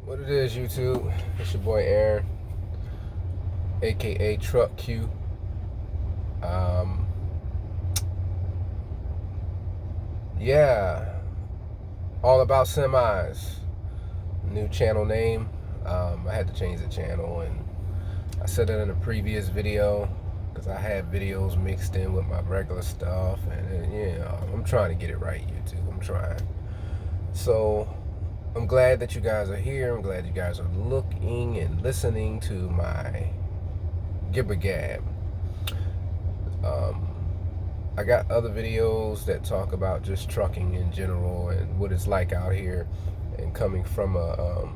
What it is, YouTube? It's your boy Aaron, aka Truck Q. Um, yeah, all about semis. New channel name. I had to change the channel, and I said it in a previous video because I had videos mixed in with my regular stuff, and I'm trying to get it right, YouTube. I'm trying. So I'm glad that you guys are here. I'm glad you guys are looking and listening to my gibber gab. Um, I got other videos that talk about just trucking in general and what it's like out here, and coming from a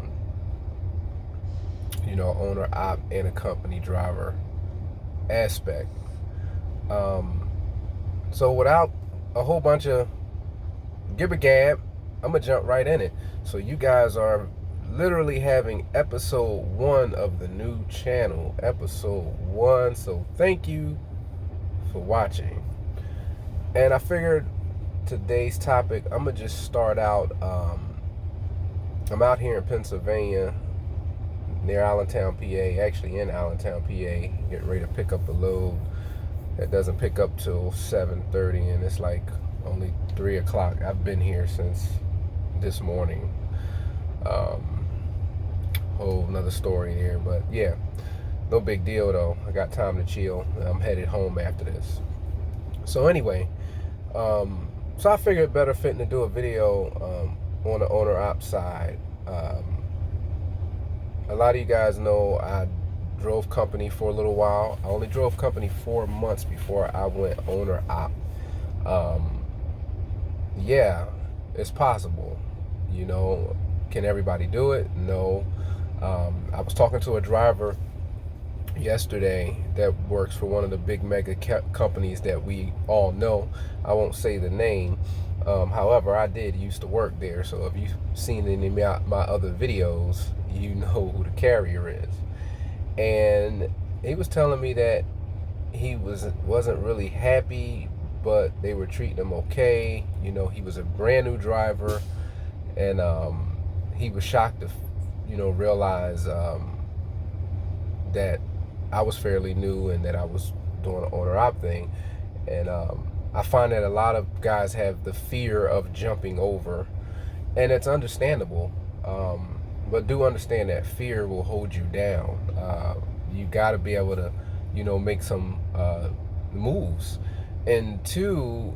owner op and a company driver aspect. Um, so without a whole bunch of gibber gab, I'm gonna jump right in it. So you guys are literally having episode 1 of the new channel, episode 1. So thank you for watching. And I figured today's topic, I'm gonna just start out. I'm out here in Pennsylvania, near Allentown, PA. Actually, in Allentown, PA, getting ready to pick up a load that doesn't pick up till 7:30, and it's like only 3 o'clock. I've been here since this morning. Whole another story here, but yeah, no big deal though. I got time to chill. I'm headed home after this. So anyway. So I figured better fitting to do a video on the owner op side. A lot of you guys know I drove company for a little while. I only drove company 4 months before I went owner op. Yeah, it's possible. Can everybody do it? No. I was talking to a driver yesterday that works for one of the big mega companies that we all know. I won't say the name. However, I did used to work there, so if you've seen any of my other videos, you know who the carrier is. And he was telling me that he wasn't really happy, but they were treating him okay. He was a brand new driver, and he was shocked to realize that I was fairly new and that I was doing an owner op thing. And I find that a lot of guys have the fear of jumping over, and it's understandable. But do understand that fear will hold you down. You got to be able to, make some moves. And two,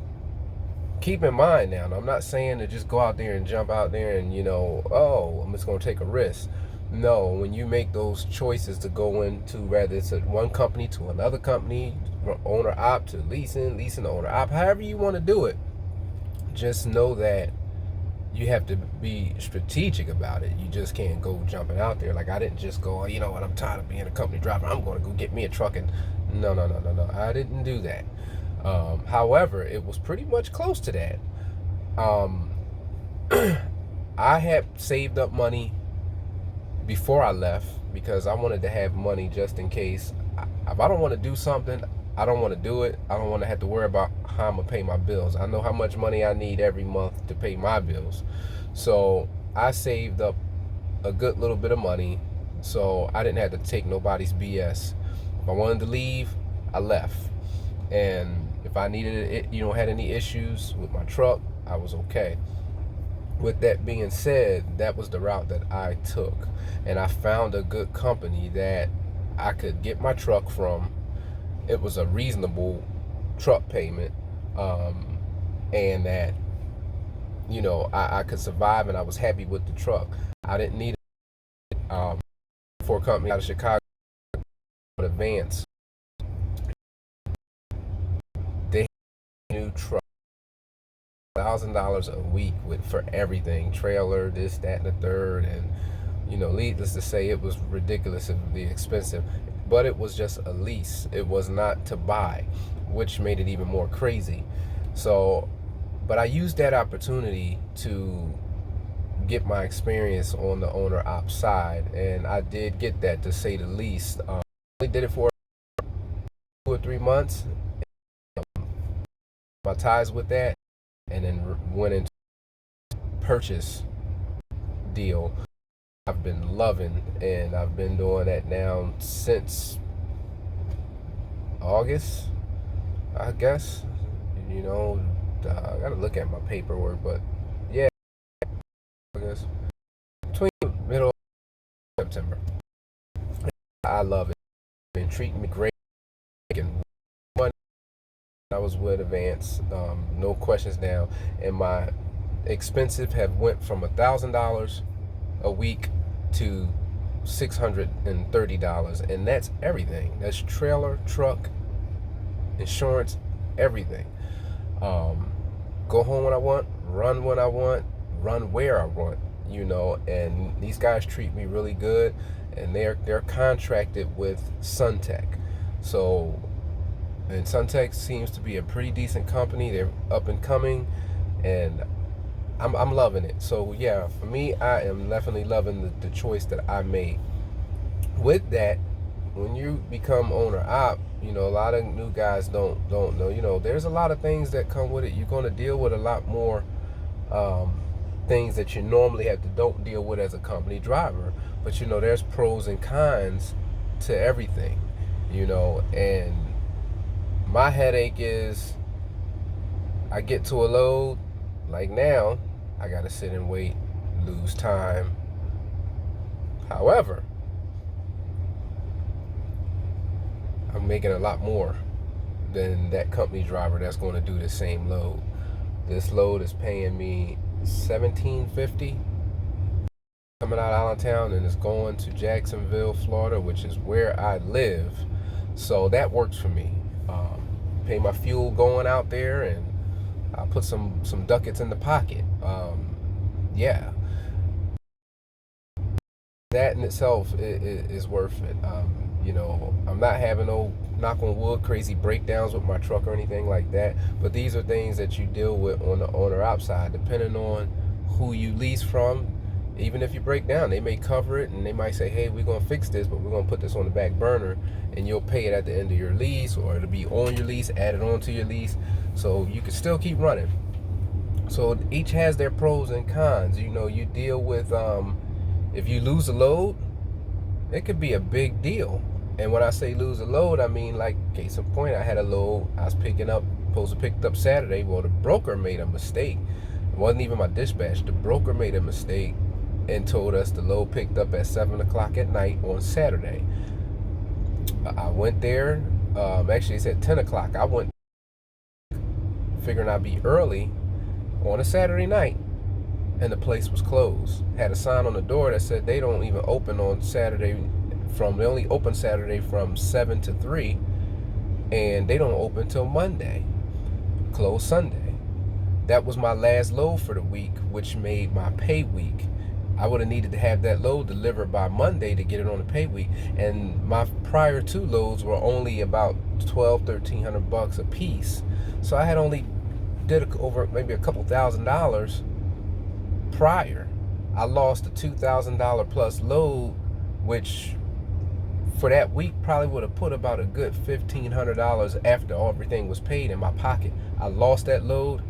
keep in mind now, and I'm not saying to just go out there and jump out there and, oh, I'm just going to take a risk. No, when you make those choices to go into, whether it's one company to another company, owner op to leasing to owner op, however you want to do it, just know that you have to be strategic about it. You just can't go jumping out there. Like, I didn't just go, you know what, I'm tired of being a company driver, I'm going to go get me a truck. And no, I didn't do that. However, it was pretty much close to that. I had saved up money before I left because I wanted to have money just in case. If I don't want to do something, I don't want to do it. I don't want to have to worry about how I'm going to pay my bills. I know how much money I need every month to pay my bills. So I saved up a good little bit of money, so I didn't have to take nobody's BS. If I wanted to leave, I left. And if I needed it, had any issues with my truck, I was okay. With that being said, that was the route that I took, and I found a good company that I could get my truck from. It was a reasonable truck payment, and that I could survive, and I was happy with the truck. I didn't need it for a company out of Chicago. Advance, they had a new truck, $1,000 a week for everything, trailer, this, that, and the third. And needless to say, it was ridiculously expensive, but it was just a lease. It was not to buy, which made it even more crazy. So, but I used that opportunity to get my experience on the owner op side, and I did get that, to say the least. I only did it for 2 or 3 months. My ties with that, and then went into purchase deal. I've been loving, and I've been doing that now since August, I guess. You know, I gotta look at my paperwork, but yeah, August, between middle of September. I love it. Been treating me great, making money. I was with Advance, no questions now, and my expenses have went from $1,000 a week to $630, and that's everything. That's trailer, truck, insurance, everything. Go home when I want, run when I want, run where I want, and these guys treat me really good, and they're contracted with Suntech. So, and Suntech seems to be a pretty decent company. They're up and coming, and I'm loving it. So yeah, for me, I am definitely loving the choice that I made. With that, when you become owner op, a lot of new guys don't know. There's a lot of things that come with it. You're going to deal with a lot more things that you normally don't deal with as a company driver. But there's pros and cons to everything. And my headache is I get to a load, like now, I gotta sit and wait, lose time. However, I'm making a lot more than that company driver that's going to do the same load. This load is paying me $17.50 coming out of Allentown, and it's going to Jacksonville, Florida, which is where I live. So that works for me. Pay my fuel going out there, and I'll put some ducats in the pocket. Yeah, that in itself is worth it. I'm not having no, knock on wood, crazy breakdowns with my truck or anything like that. But these are things that you deal with on the owner outside, depending on who you lease from. Even if you break down, they may cover it, and they might say, hey, we're going to fix this, but we're going to put this on the back burner, and you'll pay it at the end of your lease, or it'll be on your lease, added on to your lease, so you can still keep running. So each has their pros and cons. You deal with, if you lose a load, it could be a big deal. And when I say lose a load, I mean, like, case in point, I had a load I was supposed to pick it up Saturday. Well, the broker made a mistake. It wasn't even my dispatch. The broker made a mistake and told us the load picked up at 7 o'clock at night on Saturday. I went there. Actually, it's at 10 o'clock. I went figuring I'd be early on a Saturday night, and the place was closed. Had a sign on the door that said they don't even open on Saturday. They only open Saturday from 7 to 3, and they don't open till Monday. Closed Sunday. That was my last load for the week, which made my pay week. I would have needed to have that load delivered by Monday to get it on the pay week, and my prior two loads were only about $1,200-$1,300 a piece. So I had only did over maybe a couple $1,000 prior. I lost a $2,000 plus load, which for that week probably would have put about a good $1,500 after everything was paid in my pocket. I lost that load.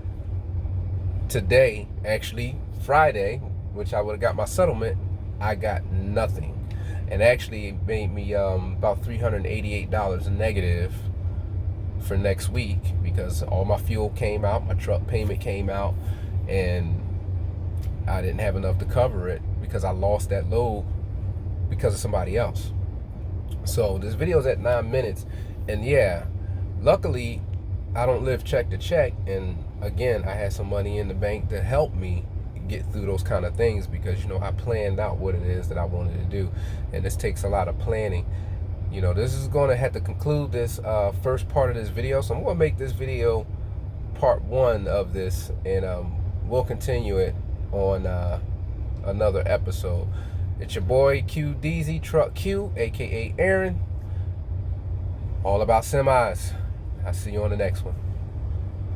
Today, actually Friday, which I would have got my settlement, I got nothing. And actually it made me about $388 negative for next week, because all my fuel came out, my truck payment came out, and I didn't have enough to cover it because I lost that load because of somebody else. So this video's at 9 minutes, and yeah, luckily I don't live check to check, and again, I had some money in the bank to help me get through those kind of things, because I planned out what it is that I wanted to do, and this takes a lot of planning. This is going to have to conclude this first part of this video, so I'm going to make this video part 1 of this, and we'll continue it on another episode. It's your boy Q DZ Truck Q, aka Aaron, all about semis. I'll see you on the next one.